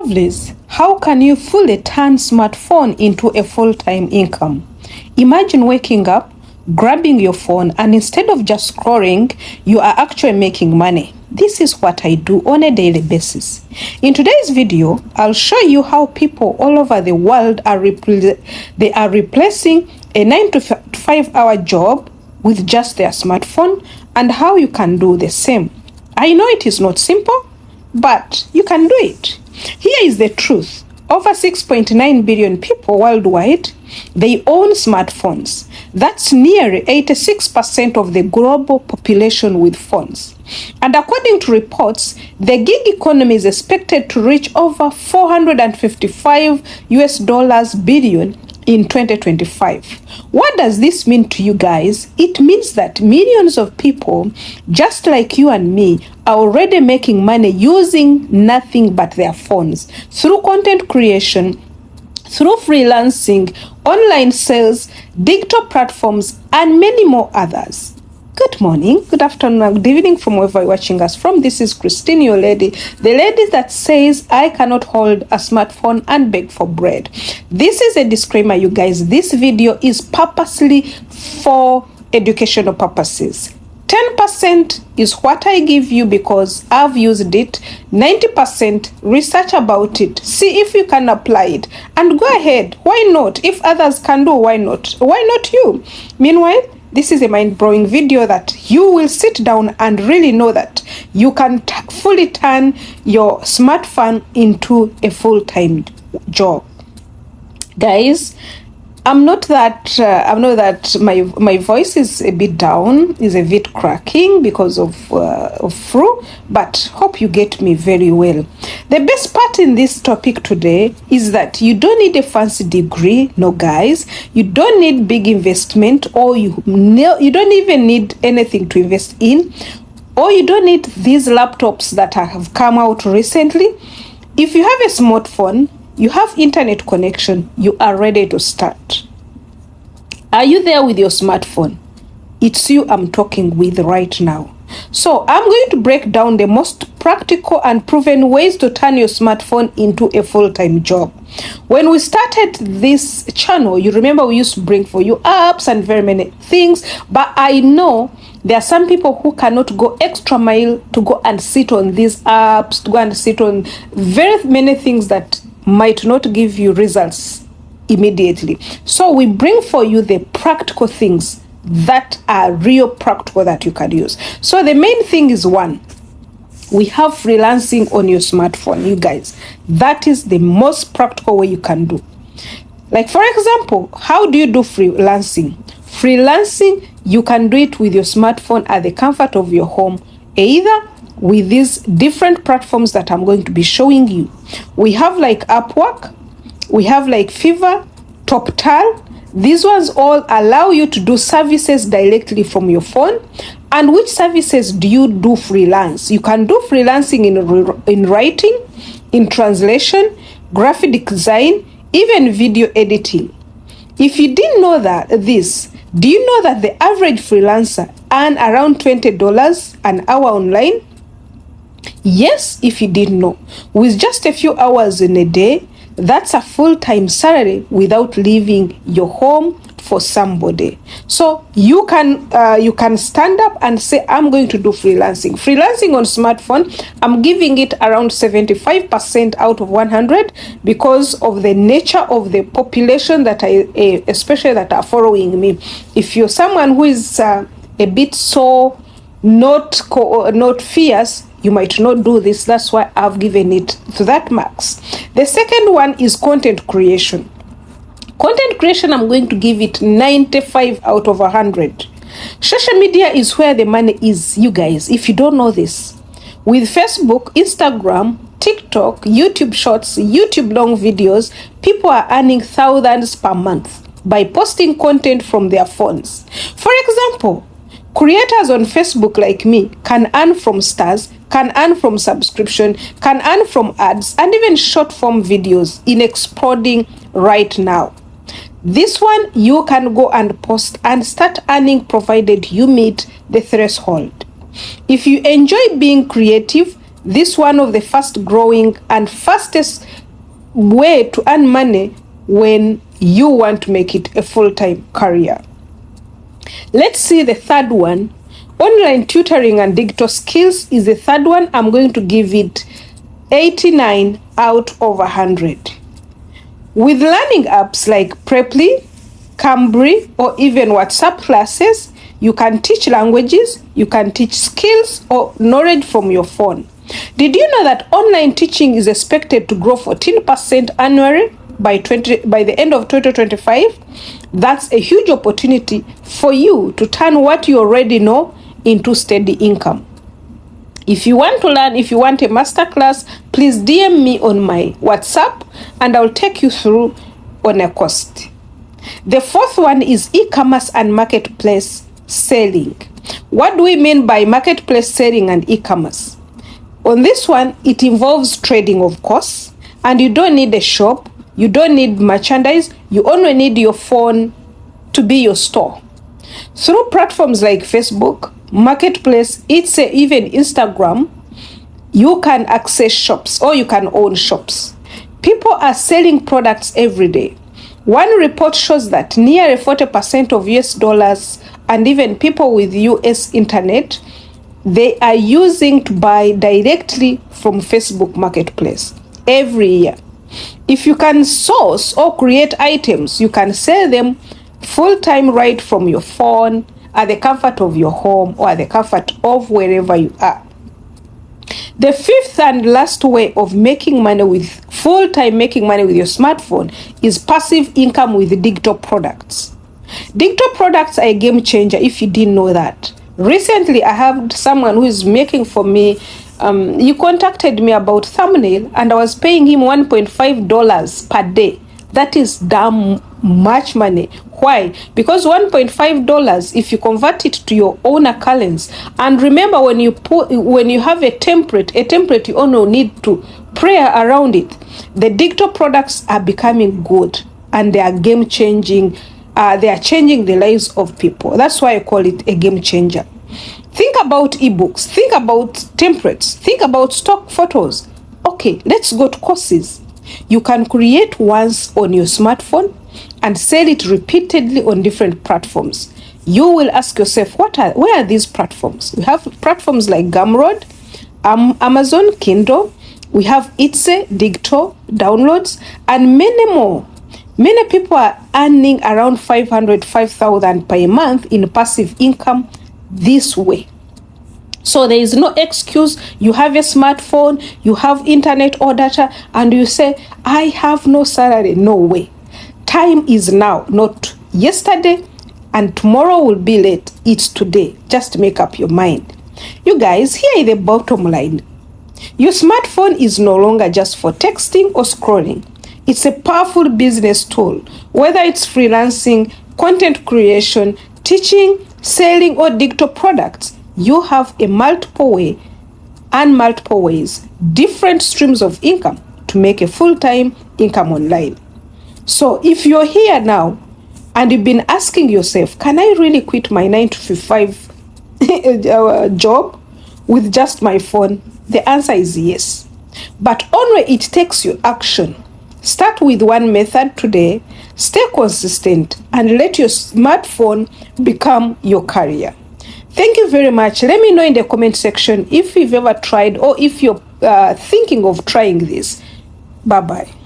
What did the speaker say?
Liz, how can you fully turn smartphone into a full-time income? Imagine waking up, grabbing your phone, and instead of just scrolling, you are actually making money. This is what I do on a daily basis. In today's video, I'll show you how people all over the world are replacing a 9 to 5 hour job with just their smartphone and how you can do the same. I know it is not simple, but you can do it. Here is the truth. Over 6.9 billion people worldwide, they own smartphones. That's nearly 86% of the global population with phones. And according to reports, the gig economy is expected to reach over $455 billion in 2025. What does this mean to you guys? It means that millions of people, just like you and me, are already making money using nothing but their phones through content creation, through freelancing, online sales, digital platforms, and many more others. Good morning, good afternoon, good evening from wherever you're watching us from. This is Christine, your lady, the lady that says I cannot hold a smartphone and beg for bread. This is a disclaimer, you guys. This video is purposely for educational purposes. 10% is what I give you because I've used it. 90% research about it. See if you can apply it. And go ahead. Why not? If others can do, why not? Why not you? Meanwhile, this is a mind-blowing video that you will sit down and really know that you can fully turn your smartphone into a full-time job. Guys, I know that my voice is a bit down, is a bit cracking because of flu, but hope you get me very well. The best part in this topic today is that you don't need a fancy degree, no guys. You don't need big investment, or you don't even need anything to invest in, or you don't need these laptops that have come out recently. If you have a smartphone, you have internet connection, you are ready to start. Are you there with your smartphone? It's you I'm talking with right now. So I'm going to break down the most practical and proven ways to turn your smartphone into a full-time job. When we started this channel, you remember we used to bring for you apps and very many things, but I know there are some people who cannot go extra mile to go and sit on these apps, to go and sit on very many things that might not give you results immediately. So we bring for you the practical things that are real practical that you can use. So the main thing is, one, we have freelancing on your smartphone, you guys. That is the most practical way you can do. Like, for example, how do you do freelancing? Freelancing, you can do it with your smartphone at the comfort of your home, either with these different platforms that I'm going to be showing you. We have like Upwork, we have like Fiverr, TopTal. These ones all allow you to do services directly from your phone. And which services do you do freelance? You can do freelancing in writing, in translation, graphic design, even video editing. If you didn't know do you know that the average freelancer earn around $20 an hour online? Yes, if you didn't know. With just a few hours in a day, that's a full-time salary without leaving your home for somebody. So you can stand up and say, I'm going to do freelancing. Freelancing on smartphone, I'm giving it around 75% out of 100 because of the nature of the population especially that are following me. If you're someone who is a bit so not fierce, you might not do this. That's why I've given it to that max. The second one is content creation. Content creation, I'm going to give it 95 out of 100. Social media is where the money is, you guys, if you don't know this. With Facebook, Instagram, TikTok, YouTube Shorts, YouTube long videos, people are earning thousands per month by posting content from their phones. For example, creators on Facebook like me can earn from stars, can earn from subscription, can earn from ads, and even short form videos in exploding right now. This one you can go and post and start earning provided you meet the threshold. If you enjoy being creative, This one of the fast growing and fastest way to earn money when you want to make it a full-time career. Let's see the third one. Online tutoring and digital skills is the third one. I'm going to give it 89 out of 100. With learning apps like Preply, Cambly, or even WhatsApp classes, you can teach languages, you can teach skills or knowledge from your phone. Did you know that online teaching is expected to grow 14% annually by the end of 2025? That's a huge opportunity for you to turn what you already know into steady income. If you want to learn, if you want a masterclass, please DM me on my WhatsApp and I'll take you through on a cost. The fourth one is e-commerce and marketplace selling. What do we mean by marketplace selling and e-commerce? On this one, it involves trading, of course, and you don't need a shop, you don't need merchandise, you only need your phone to be your store. Through platforms like Facebook, Marketplace, even Instagram, you can access shops or you can own shops. People are selling products every day. One report shows that nearly 40% of US dollars and even people with US internet, they are using to buy directly from Facebook Marketplace every year. If you can source or create items, you can sell them full-time right from your phone, at the comfort of your home, or at the comfort of wherever you are. The fifth and last way of making money with full-time making money with your smartphone is passive income with digital products. Digital products are a game changer if you didn't know that. Recently, I have someone who is making for me, he contacted me about thumbnail and I was paying him $1.5 per day. That is damn much money. Why? Because $1.5, if you convert it to your own currency, and remember when you have a template you only need to pray around it. The digital products are becoming good and they are game changing. They are changing the lives of people. That's why I call it a game changer. Think about ebooks, think about templates, think about stock photos. Okay, let's go to courses. You can create once on your smartphone and sell it repeatedly on different platforms. You will ask yourself, where are these platforms? We have platforms like Gumroad, Amazon Kindle, we have Etsy, Digital, Downloads, and many more. Many people are earning around $5,000 per month in passive income this way. So there is no excuse. You have a smartphone, you have internet or data, and you say, I have no salary. No way. Time is now, not yesterday, and tomorrow will be late. It's today. Just make up your mind. You guys, here is the bottom line. Your smartphone is no longer just for texting or scrolling. It's a powerful business tool, whether it's freelancing, content creation, teaching, selling, or digital products. You have a multiple ways, different streams of income to make a full-time income online. So if you're here now and you've been asking yourself, can I really quit my 9-to-5 job with just my phone? The answer is yes. But only it takes you action. Start with one method today, stay consistent, and let your smartphone become your career. Thank you very much. Let me know in the comment section if you've ever tried or if you're thinking of trying this. Bye-bye.